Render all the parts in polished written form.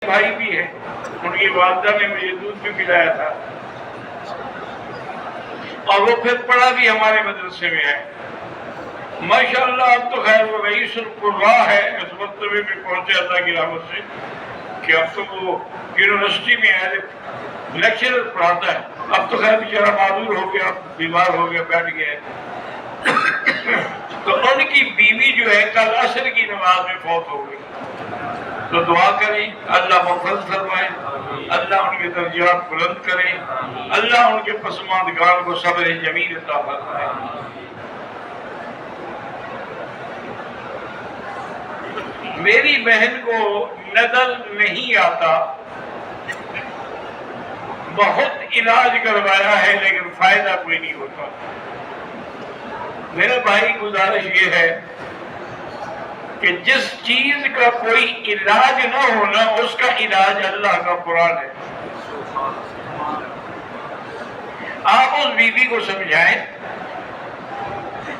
بھائی بھی ہیں، ان کی والدہ نے مجھے دودھ بھی پلایا تھا، اور وہ پھر پڑھا بھی ہمارے مدرسے میں ہے ماشاءاللہ۔ اب تو خیر وہ رئیس القراء ہے، اس مرتبے میں پہنچے اللہ کی رحمت سے کہ اب تو وہ یونیورسٹی میں ہے، لیکچرر پڑھاتا ہے۔ اب تو خیر بیچارہ معذور ہو گیا، بیمار ہو گیا، بیٹھ گیا ہے۔ تو ان کی بیوی جو ہے کل عصر کی نماز میں فوت ہو گئی، تو دعا کریں اللہ مغفرت فرمائے، اللہ ان کے درجات بلند کرے، اللہ ان کے پسماندگان کو صبر جمیل عطا فرمائے۔ میری بہن کو نزل نہیں آتا، بہت علاج کروایا ہے لیکن فائدہ کوئی نہیں ہوتا۔ میرے بھائی گزارش یہ ہے کہ جس چیز کا کوئی علاج نہ ہونا اس کا علاج اللہ کا قرآن ہے۔ آپ اس بیوی کو سمجھائیں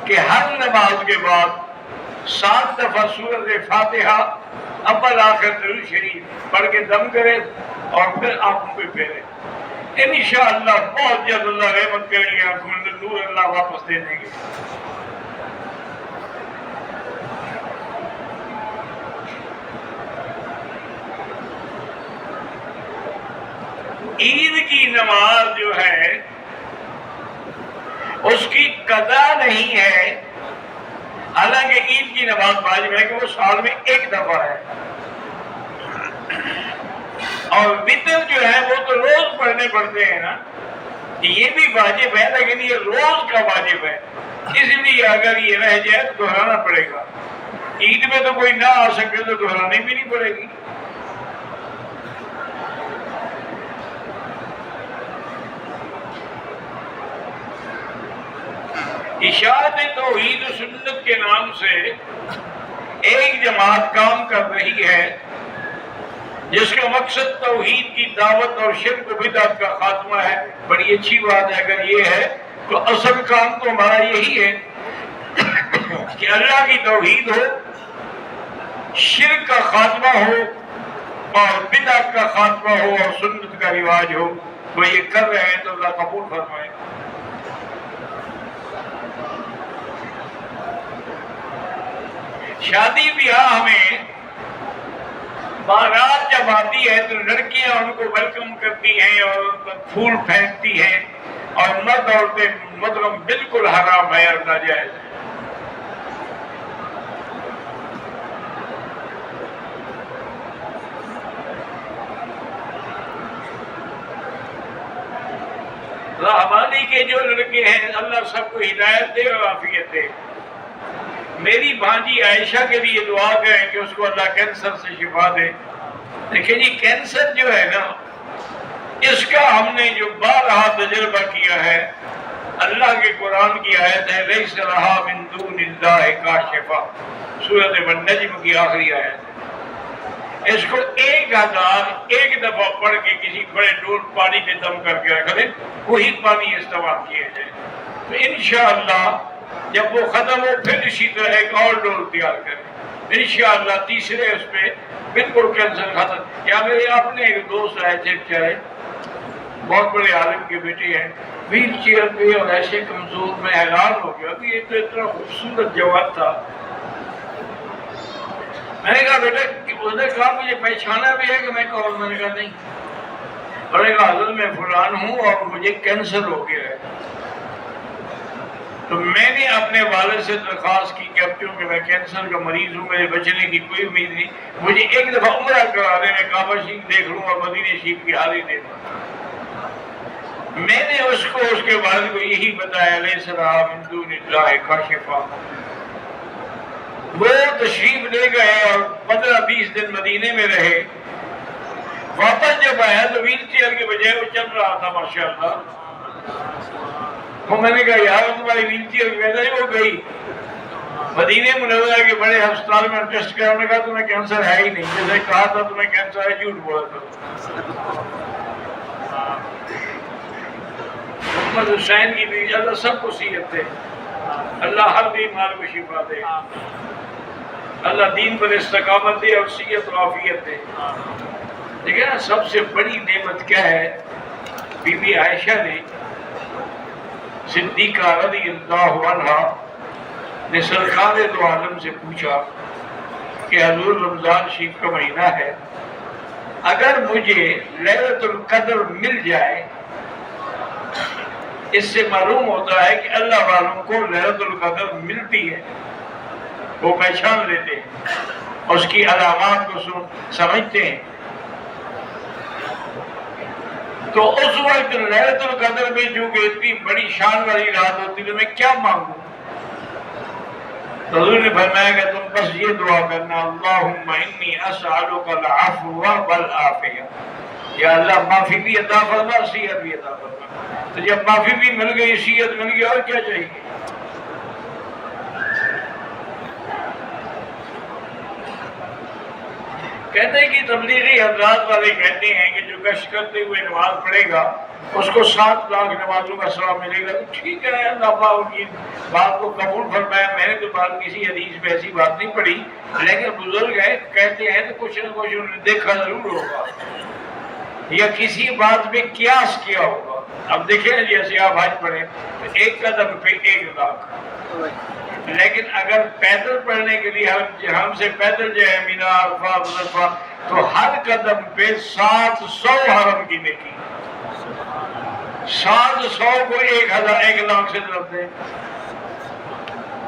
کہ ہر نماز کے بعد 7 دفعہ سورۃ فاتحہ اول آخر درود شریف پڑھ کے دم کرے اور پھر آنکھوں پہ پھیرے، انشاءاللہ بہت جلد اللہ رحمت کریں گے، آنکھوں میں نور اللہ واپس دے دیں گے۔ عید کی نماز جو ہے اس کی قضا نہیں ہے، حالانکہ عید کی نماز واجب ہے کہ وہ سال میں ایک دفعہ ہے، اور وتر جو ہے وہ تو روز پڑھنے پڑتے ہیں نا، یہ بھی واجب ہے لیکن یہ روز کا واجب ہے، اس لیے اگر یہ رہ جائے تو دہرانا پڑے گا۔ عید میں تو کوئی نہ آ سکے تو دہرانی بھی نہیں پڑے گی۔ اشاعت توحید و سنت کے نام سے ایک جماعت کام کر رہی ہے جس کا مقصد توحید کی دعوت اور شرک و بدعت کا خاتمہ ہے۔ بڑی اچھی بات ہے اگر یہ ہے تو اصل کام تو ہمارا یہی ہے کہ اللہ کی توحید ہو، شرک کا خاتمہ ہو اور بدعت کا خاتمہ ہو اور سنت کا رواج ہو۔ وہ یہ کر رہے ہیں تو اللہ قبول فرمائے۔ شادی بیاہ میں بارات جب آتی ہے تو لڑکیاں ان کو ویلکم کرتی ہیں اور ان پر پھول پھینکتی ہیں، اور مرد عورتیں مطلب بالکل حرام ہے اور ناجائز ہے۔ رحمانی کے جو لڑکے ہیں اللہ سب کو ہدایت دے اور عافیت دے۔ میری بھانجی عائشہ کے لیے دعا کریں کہ اس کو اللہ کینسر سے شفا دے۔ دیکھیں جی کینسر جو ہے نا، اس کا ہم نے جو بارہا تجربہ کیا ہے، اللہ کے قرآن کی آیت ہے لیس لہا من دون اللہ کاشفہ، سورۃ النجم کی آخری آیت ہے۔ اس کو 1001 دفعہ پڑھ کے کسی بڑے ڈول پانی میں دم کر کے رکھ دیں، وہی پانی استعمال کیا جائے، تو انشاءاللہ جب وہ ختم ہو پھر اسی طرح ایک اور ڈول تیار کریں، انشاءاللہ تیسرے اس پہ بالکل کینسر ختم۔ یا میرے اپنے ایک دوست آئے تھے بیچارے، بہت بڑے عالم کے بیٹے ہیں، ویل چیئر پہ اور ایسے کمزور، میں حیران ہو گیا کہ یہ تو اتنا خوبصورت جواب تھا۔ میں نے کہا بیٹا، اس نے کہا مجھے پہچانا بھی ہے کہ میں کون؟ میں نے کہا نہیں۔ اور نے کہا حضرت میں فلان ہوں اور مجھے کینسر ہو گیا ہے۔ تو میں نے اپنے والد سے درخواست کی کہ اب چونکہ میں کینسر کا مریض ہوں، میرے بچنے کی کوئی امید نہیں، مجھے ایک دفعہ عمرہ کرا دیں، میں کعبہ شریف دیکھ لوں اور مدینہ شریف کی حاضری دے دوں۔ میں نے اس کے والد کو یہی بتایا لیس لہا من دون اللہ کاشفہ۔ وہ تشریف لے گئے اور 15-20 دن مدینے میں رہے۔ واپس جب آیا تو ویل چیئر کے بجائے وہ چل رہا تھا ماشاءاللہ۔ تو میں نے کہا یار تمہاری ویل چیئر ویسے ہو گئی۔ مدینہ منورہ کے بڑے ہسپتال میں ٹیسٹ کیا، انہوں نے کہا تمہیں کینسر ہے ہی نہیں، جیسے کہا تھا تمہیں کینسر ہے، جھوٹ بولا تھا۔ محمد حسین کی بھی اللہ سب کو صحت دے، اللہ ہر بیمار کو شفا دے، اللہ دین پر استقامت دے اور صحت و عافیت دے۔ دیکھیں نا سب سے بڑی نعمت کیا ہے؟ بی بی عائشہ نے صدیقہ رضی اللہ عنہا نے سرکار دو عالم سے پوچھا کہ حضور رمضان شریف کا مہینہ ہے، اگر مجھے لیلۃ القدر مل جائے، اس سے معلوم ہوتا ہے کہ اللہ والوں کو لیلۃ القدر ملتی ہے، وہ پہچان لیتے ہیں، اس کی علامات کو سمجھتے ہیں، تو اس وقت لیلۃ القدر میں جو کہ اتنی بڑی شان والی رات ہوتی ہے، میں کیا مانگوں؟ حضور نے فرمایا کہ تم بس یہ دعا کرنا، اللہم انی اسألک العفو والعافیہ، یا اللہ معافی بھی عطا فرما، صحت بھی عطا فرما۔ تو جب معافی بھی مل گئی، صحت مل گئی، اور کیا چاہیے؟ کہتے ہیں کہ تبلیغی حضرات والے کہتے ہیں کہ جو گشت کرتے ہوئے نماز پڑھے گا اس کو 7 لاکھ نمازوں کا ثواب ملے گا۔ تو ٹھیک ہے، اللہ پاک کی بات کو قبول فرمایا۔ میں نے تو بات کسی حدیث میں ایسی بات نہیں پڑھی، لیکن بزرگ ہے کہتے ہیں تو کچھ نہ کچھ انہوں نے دیکھا ضرور ہوگا یا کسی بات میں قیاس کیا ہوگا۔ اب دیکھیں جیسے آپ حج پڑھیں تو 1 قدم پہ 1 لاکھ، لیکن اگر پیدل پڑھنے کے لیے ہم سے پیدل جائے مینا عرفہ مزدلفہ تو ہر قدم پہ 700 حرم کی نیکی، 700 کو 1 لاکھ سے ضرب دیں،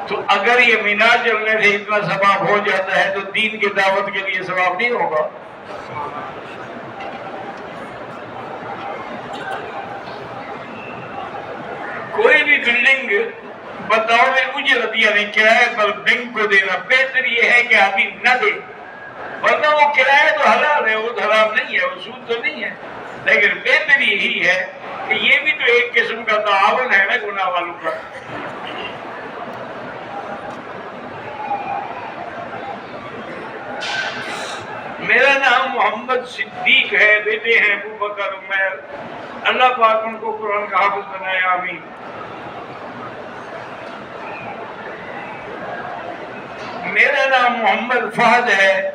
تو اگر یہ مینا چلنے سے اتنا ثواب ہو جاتا ہے تو دین کی دعوت کے لیے ثواب نہیں ہوگا؟ کوئی بھی بلڈنگ بطور اجرت یعنی کرائے پر بینک کو دینا بہتر یہ ہے کہ ابھی نہ دے، ورنہ وہ کرایہ تو حلال ہے، وہ حرام نہیں ہے، وہ سود تو نہیں ہے، لیکن بہتر یہی ہے کہ یہ بھی تو ایک قسم کا تعاون ہے نا گناہ والوں کا۔ میرا نام محمد صدیق ہے، بیٹے ہیں ابو بکر عمیر، اللہ پاک ان کو قرآن کا حافظ بنائے، آمین۔ میرا نام محمد فہد ہے۔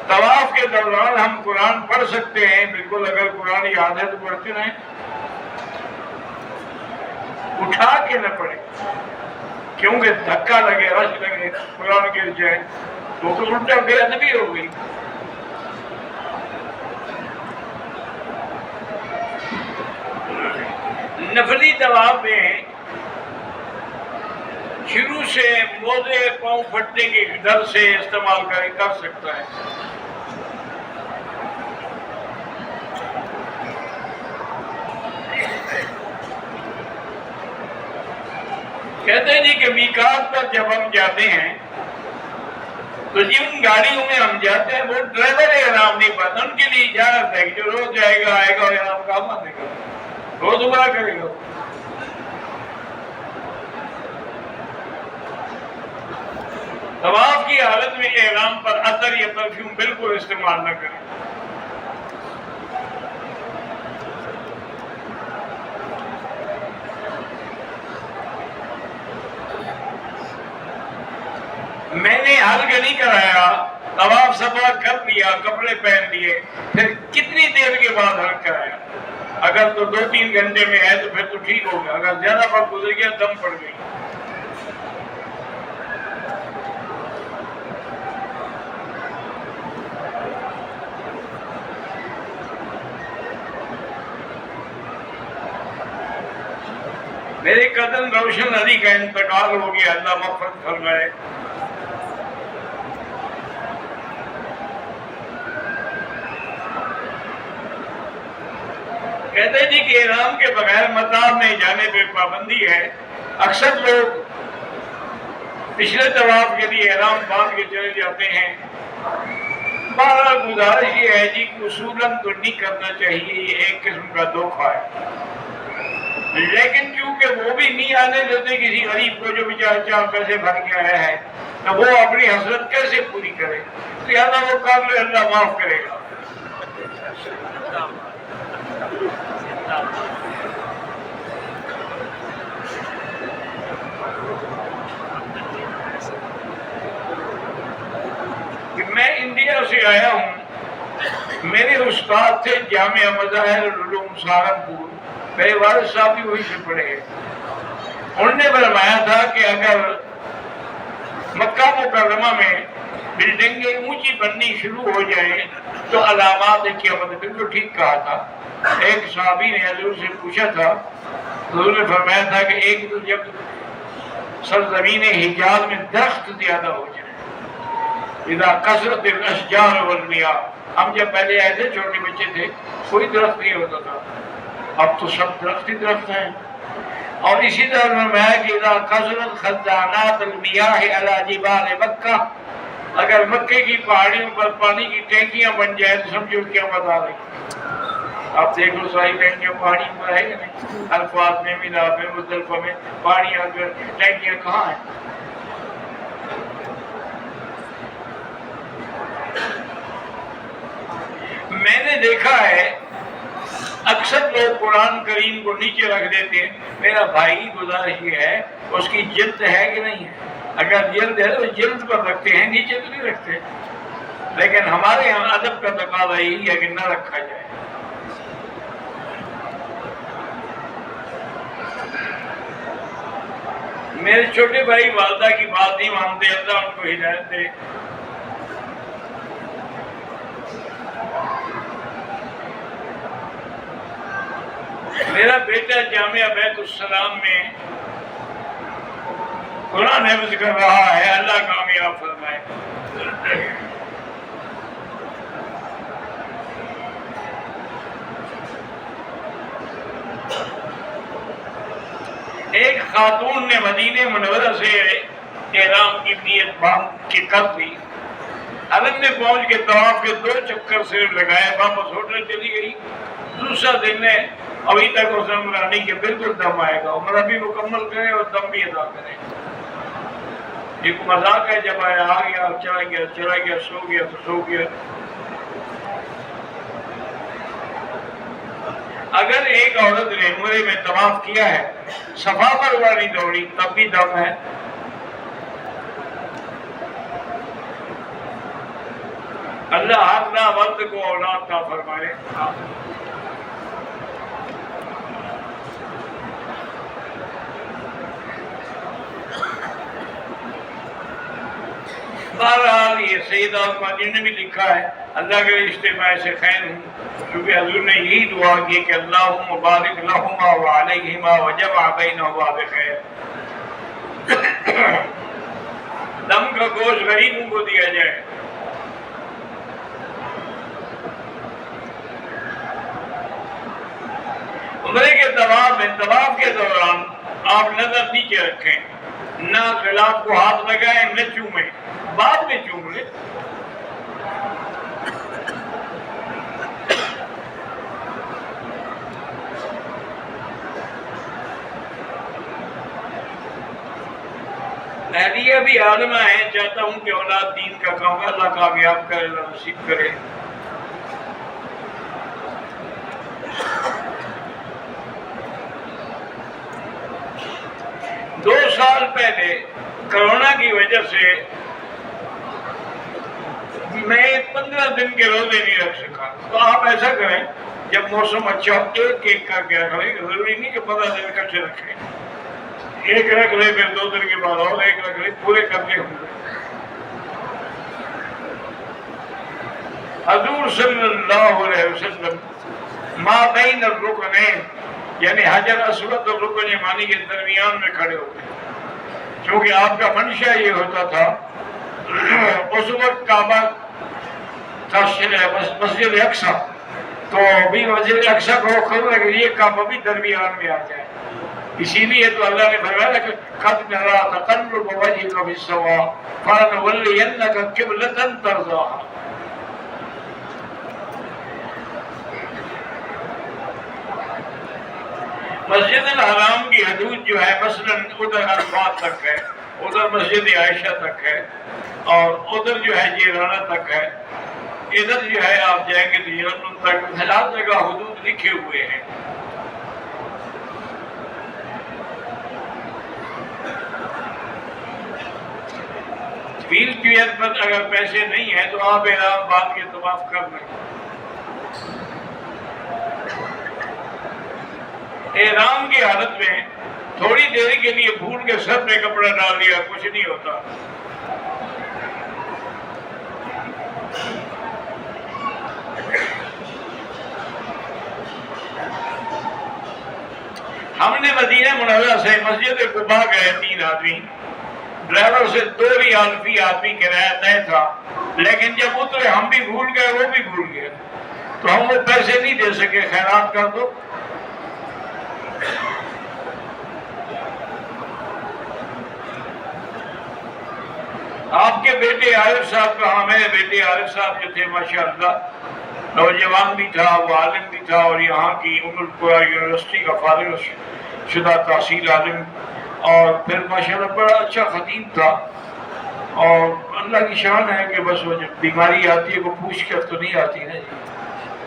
طواف کے دوران ہم قرآن پڑھ سکتے ہیں، بالکل، اگر قرآن یاد ہے تو پڑھتے رہیں، اٹھا کے نہ پڑھیں، کیونکہ دھکا لگے، رش لگے، قرآن گر جائے تو الٹا بے ادبی ہو گئی۔ نفلی طواف میں شروع سے موزے پاؤں پھٹنے کے ڈر سے استعمال کر سکتا ہے۔ کہتے ہیں جی کہ میقات پر جب ہم جاتے ہیں تو جن گاڑیوں میں ہم جاتے ہیں وہ ڈرائیور احرام نہیں پاتا، ان کے لیے اجازت ہے کہ جو روز جائے گا آئے گا احرام کا مانے گا، روز عمرہ کرے گا۔ طواف کی حالت میں احرام پر عطر یا پرفیوم بالکل استعمال نہ کریں۔ میں نے حلق نہیں کرایا، طواف صفا کر لیا، کپڑے پہن لیے، پھر کتنی دیر کے بعد حلق کرایا؟ اگر تو 2-3 گھنٹے میں ہے تو پھر تو ٹھیک ہوگا، اگر زیادہ وقت گزر گیا دم پڑ گئی۔ میرے قدم روشن علی کا انتقال ہو گیا، اللہ مغفرت فرمائے۔ کہتے ہیں جی کہ احرام کے بغیر مطاف میں جانے پہ پابندی ہے۔ اکثر لوگ پچھلے طواف کے لیے احرام باندھ کے چلے جاتے ہیں۔ بہرحال گزارش یہ ہے جی کہ اصولاً تو نہیں کرنا چاہیے، یہ ایک قسم کا دھوکہ ہے، لیکن کیونکہ وہ بھی نہیں آنے دیتے کسی غریب کو جو بیچارہ 4 پیسے بھر کے آیا ہے، تو وہ اپنی حسرت کیسے پوری کرے؟ لہٰذا وہ کر لے، اللہ معاف کرے گا۔ میں انڈیا سے آیا ہوں، میرے استاد تھے جامعہ مظاہر العلوم سہارنپور، میرے والد صاحب بھی وہیں سے پڑھے ہیں۔ انہوں نے فرمایا تھا کہ اگر مکہ مکرمہ میں بلڈنگیں اونچی بننی شروع ہو جائیں تو علامات قیامت، بالکل ٹھیک کہا تھا۔ ایک صحابی نے حضور سے پوچھا تھا، حضور نے فرمایا تھا کہ ایک تو جب سرزمین حجاز میں درخت زیادہ ہو جائے، اذا کثرت الاشجار والمیاہ، ہم جب پہلے آئے تھے چھوٹے بچے تھے کوئی درخت نہیں ہوتا تھا، اب تو سب درخت ہی درخت ہیں۔ اور اسی طرح فرمایا کہ اذا کثرت خزانات المیاہ علی جبال مکہ، اگر مکے کی پہاڑیوں پر پانی کی ٹینکیاں بن جائے تو سمجھو قیامت آ رہی۔ آپ دیکھو ساری ٹینکیاں پہاڑی پر ہے یا نہیں؟ الفاظ میں مینا میں مزدلفہ میں پہاڑیاں ٹینکیاں کہاں ہیں؟ میں نے دیکھا ہے اکثر لوگ قرآن کریم کو نیچے رکھ دیتے ہیں۔ میرا بھائی گزارش یہ ہے اس کی جلد ہے کہ نہیں ہے؟ اگر جلد ہے تو جلد پر رکھتے ہیں، نیچے تو نہیں رکھتے، لیکن ہمارے یہاں ادب کا تقاضا یہی ہے کہ نہ رکھا جائے۔ میرے چھوٹے بھائی والدہ کی بات نہیں مانتے، اللہ ان کو ہدایت دے۔ میرا بیٹا جامعہ بیت السلام میں قرآن حفظ کر رہا ہے، اللہ کامیاب فرمائے۔ ایک خاتون نے مدینہ منورہ سے احرام کی نیت باندھ کے کر دی، حرم میں پہنچ کے طواف کے 2 چکر صرف لگائے، واپس ہوٹل چلی گئی۔ دوسرا دن ہے ابھی تک اس عمرانی کے بالکل دم آئے گا، عمرہ بھی مکمل کرے اور دم بھی ادا کرے۔ ایک مذاق ہے، جب آیا آ گیا، چلا گیا چلا گیا، سو گیا تو سو گیا۔ اگر ایک عورت نے عمرے میں طواف کیا ہے، صفا مروہ نہیں دوڑی، تب بھی دم ہے۔ اللہ ہر نامرد کو اولاد عطا فرمائے۔ بہرحال یہ سیدہ عثمانیہ نے بھی لکھا ہے، اللہ کے اجتماع سے خیر ہوں، کیونکہ حضور نے یہی دعا کی کہ اللہم بارک لہما وعلیہما وجمع بینہما بخیر۔ دم کا گوشت غریبوں کو دیا جائے۔ عمرے کے طواف کے دوران آپ نظر نیچے رکھیں، نہ غلاف کو ہاتھ لگائیں، نہ چومیں، بعد میں چوم لیں۔ اہلیہ بھی عالمہ ہے، چاہتا ہوں کہ اولاد دین کا کام اللہ کامیاب کرے، اللہ نصیب کرے۔ دو سال پہلے کرونا کی وجہ سے میں 15 دن کے روزے نہیں رکھ سکا، تو آپ ایسا کریں جب موسم اچھا ہو ایک کا کیا کریں، ضروری نہیں کہ 15 دن اکٹھے رکھیں، ایک رکھ لیں، پھر 2 دن کے بعد اور ایک رکھ لیں، پورے کرنے ہوں گے۔ حضور صلی اللہ علیہ وسلم ما بین الرکنین، یعنی حجر اسود اور رکن یمانی کے درمیان میں کھڑے ہو گئے، کیونکہ آپ کا منشا یہ ہوتا تھا، اس وقت کعبہ تھا مسجد اقصی، تو بھی مسجد اقصی کو خبر ہے کہ یہ کعبہ بھی درمیان میں آ جائے، اسی لیے تو اللہ نے فرمایا کہ قد نرى تقلب وجهك في السماء فلنولينك قبلة ترضاها۔ مسجد الحرام کی حدود جو ہے مثلاً ادھر عرفات تک ہے، ادھر مسجد عائشہ تک ہے، اور ادھر جو ہے جیرانہ تک ہے، ادھر جو ہے آپ جائیں گے تو یمن تک، ہر جگہ حدود لکھے ہوئے ہیں۔ ویل چیئر پر اگر پیسے نہیں ہیں تو آپ احرام باندھ کے طواف کر لیں۔ احرام کی حالت میں تھوڑی دیر کے لیے بھول کے سر پہ کپڑا ڈال دیا کچھ نہیں ہوتا. ہم نے مدینہ منورہ سے مسجد قباء گئے 3 آدمی. ڈرائیور سے 2 ریال فی آدمی کرایہ طے تھا، لیکن جب اترے ہم بھی بھول گئے وہ بھی بھول گئے، تو ہم وہ پیسے نہیں دے سکے. خیرات کر دو. آپ کے بیٹے عارف صاحب کہاں؟ میرے بیٹے عارف صاحب جو تھے ماشاءاللہ نوجوان بھی تھا، وہ عالم بھی تھا، اور یہاں کی ام القریٰ یونیورسٹی کا فارغ شدہ تحصیل عالم، اور پھر ماشاءاللہ بڑا اچھا خطیب تھا. اور اللہ کی شان ہے کہ بس وہ جب بیماری آتی ہے وہ پوچھ کر تو نہیں آتی نا جی.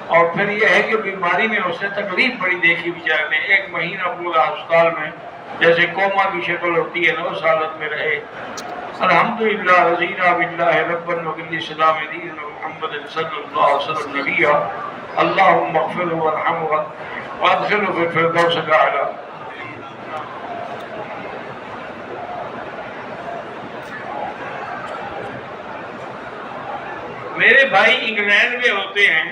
اور پھر یہ ہے کہ بیماری میں اس نے تکلیف بڑی دیکھی بیچارے نے. 1 مہینہ پورا ہسپتال میں جیسے کوما کی شکل ہوتی ہے نا اس حالت میں رہے. الحمدللہ رضینا باللہ ربا وبالاسلام دینا محمد صلی اللہ علیہ وسلم نبیا اللہم اغفرہ وارحمہ وادخلہ فی الفردوس الاعلی. میرے بھائی انگلینڈ میں ہوتے ہیں،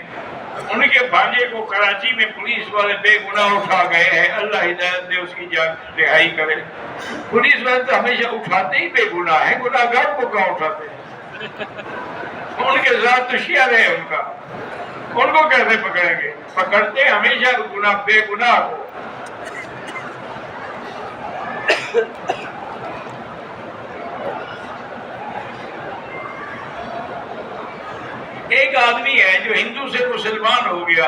ان کے بھانجے کو کراچی میں پولیس والے بے گناہ اٹھا گئے ہیں. اللہ ہدایت دے، اس کی جان رہائی کرے. پولیس والے تو ہمیشہ اٹھاتے ہی بے گناہ ہیں، گناہ گار کو کہاں اٹھاتے ہیں؟ ان کے ساتھ تو شیعہ ہے ان کا، ان کو کیسے پکڑیں گے؟ پکڑتے ہمیشہ گناہ بے گناہ کو. ایک آدمی ہے جو ہندو سے مسلمان ہو گیا،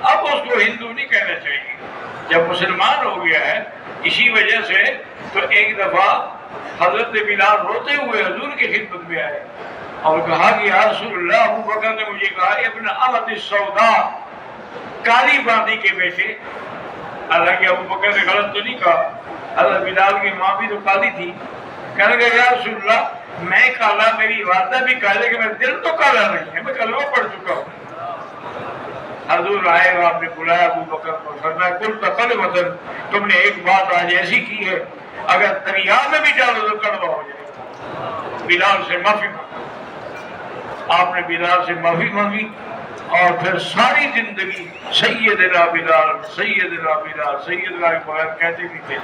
اب اس کو ہندو نہیں کہنا چاہیے. جب مسلمان ہو گیا ہے اسی وجہ سے، تو ایک دفعہ حضرت بلال روتے ہوئے حضور کی خدمت میں آئے اور کہا کہ یا رسول اللہ، ابو بکر نے مجھے کہا ابن امۃ السوداء، کالی باندی کے بیٹے. حالانکہ ابو بکر نے غلط تو نہیں کہا، حضرت بلال کی ماں بھی تو کالی تھی. کہنے لگا یا رسول اللہ، میں کالا، میری والدہ بھی کالے، کہ میں دل تو کالا نہیں ہے، میں کلمہ پڑھ چکا ہوں. حضور آئے اور آپ نے بلایا ابو بکر کو، فرمایا قلت کلمۃ، تم نے ایک بات آج ایسی کی ہے اگر دریا میں بھی ڈالو تو کڑوا ہو جائے گا. بلال سے معافی مانگی. آپ نے بلال سے معافی مانگی اور پھر ساری زندگی سیدنا بلال سیدنا بلال سیدنا کے بغیر کہتے بھی تھے.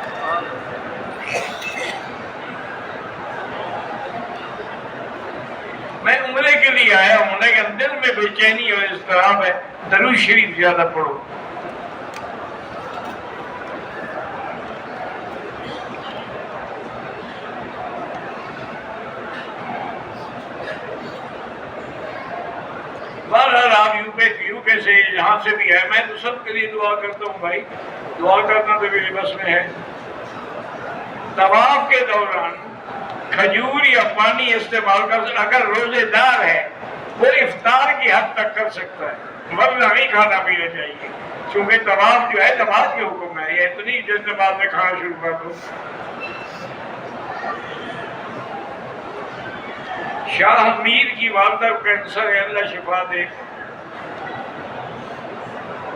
میں عمرے کے لیے آیا ہوں، لیکن دل میں بے چینی اور اضطراب ہے. درود شریف زیادہ پڑھو. بہرحال آپ یو کے سے یہاں سے بھی ہے، میں تو سب کے لیے دعا کرتا ہوں بھائی، دعا کرنا تو میری بس میں ہے. طواف کے دوران کھجور یا پانی استعمال کر، اگر روزے دار ہے وہ افطار کی حد تک کر سکتا ہے، ورنہ نہیں کھانا پینا چاہیے. کیونکہ طواف جو ہے نماز کے حکم ہے، یہ تو نہیں جو نماز میں کھانا شروع کر دو. شاہ میر کی والدہ کو کینسر ہے، اللہ شفا دے.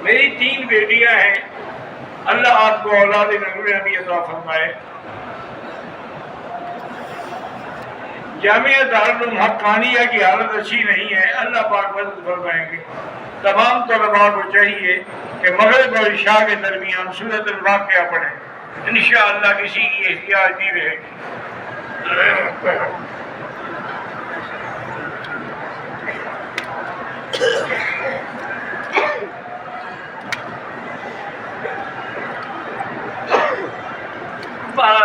میری 3 بیٹیاں ہیں، اللہ آپ کو اولاد نور بھی عطا فرمائے. جامعہ دارالعلوم حقانیہ کی حالت اچھی نہیں ہے، اللہ پاک مدد فرمائیں گے. تمام طلباء کو چاہیے کہ مغرب اور عشاء کے درمیان سورۃ الواقعہ پڑھیں، انشاءاللہ کسی کی احتیاج نہیں رہے گی.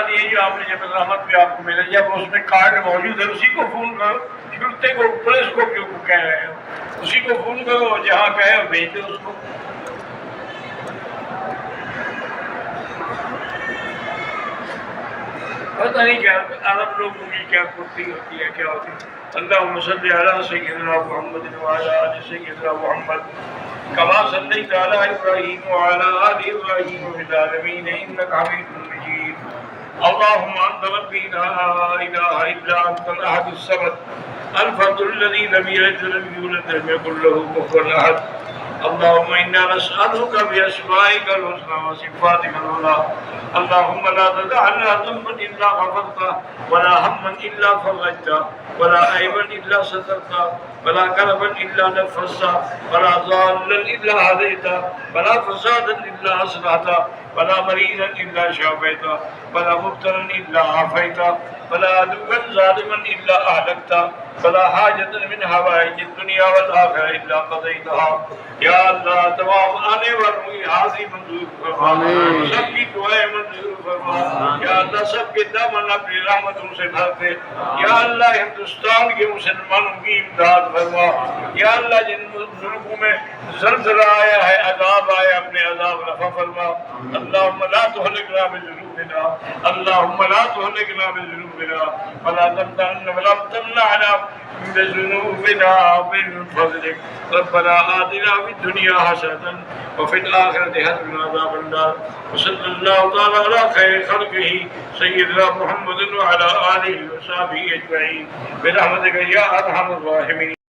یہ جو آپ نے جب رحمت پہ آپ کو ملا، جب اس میں کارڈ موجود ہے اسی کو فون کرو. چھوٹے کو پولیس کو کیوں کہہ رہے ہو؟ اسی کو فون کرو، جہاں کہے بھیج دو اس کو. پتہ نہیں کیا عرب لوگوں کی کیا کرتی ہوتی ہے، کیا ہوتی ہے. اللہم صلی علی سیدنا محمد وعلی آل سیدنا محمد کما صلیت علی ابراہیم وعلی آل ابراہیم فی العالمین انک حمید مجید. اللہم انت ربی لا الہ الا انت الاحد الصمد الفرد الذی لم یلد ولم یولد ولم یکن له کفوا احد. اللهم إنا نسألك بأسمائك الحسنى وصفاتك العلى اللهم لا تدع لنا ذنبا إلا غفرته ولا هما إلا فرجته ولا عيبا إلا سترته ولا كربا إلا نفسته ولا ضالا إلا هديته ولا فسادا إلا أصلحته ولا مريضا إلا شافيته ولا مبتلا إلا عافيته ولا عدوا ظالما إلا أهلكته ولا حاجة من حوائج الدنيا والآخرة إلا قضيتها یا اللہ تمام آنے والوں کی حاضری منظور فرما سب کی دعائیں منظور فرما یا اللہ سب کے دامن اپنی رحمتوں سے بھر دے یا اللہ ہندوستان کے مسلمانوں کی امداد فرما یا اللہ جن ملکوں میں زلزلہ آیا ہے عذاب آیا اپنے عذاب رفع فرما اللہم لا تہلکنا بذنوبنا اللہم لا تہلکنا بذنوبنا ولا تمنعنا بذنوبنا من فضلك ربنا آتنا في الدنيا حسنة وفي الآخرة حسنة عذاب النار وصلى الله تعالى على خير خلقه سيدنا محمد وعلى آله وصحبه أجمعين برحمتك يا أرحم الراحمين.